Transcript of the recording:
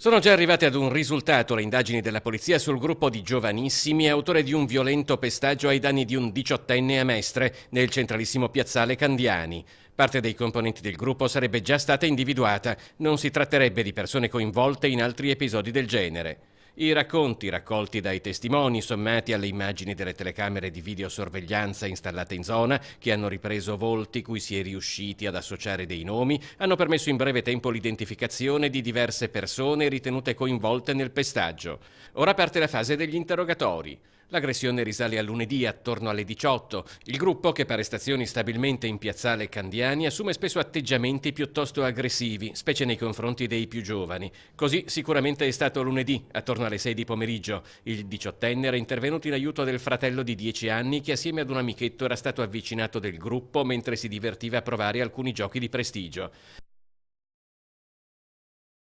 Sono già arrivate ad un risultato le indagini della polizia sul gruppo di giovanissimi autore di un violento pestaggio ai danni di un diciottenne a Mestre, nel centralissimo piazzale Candiani. Parte dei componenti del gruppo sarebbe già stata individuata, non si tratterebbe di persone coinvolte in altri episodi del genere. I racconti raccolti dai testimoni, sommati alle immagini delle telecamere di videosorveglianza installate in zona, che hanno ripreso volti cui si è riusciti ad associare dei nomi, hanno permesso in breve tempo l'identificazione di diverse persone ritenute coinvolte nel pestaggio. Ora parte la fase degli interrogatori. L'aggressione risale a lunedì attorno alle 18. Il gruppo, che fa arrestazioni stabilmente in piazzale Candiani, assume spesso atteggiamenti piuttosto aggressivi, specie nei confronti dei più giovani. Così sicuramente è stato lunedì, attorno alle 6 di pomeriggio. Il diciottenne era intervenuto in aiuto del fratello di 10 anni che assieme ad un amichetto era stato avvicinato del gruppo mentre si divertiva a provare alcuni giochi di prestigio.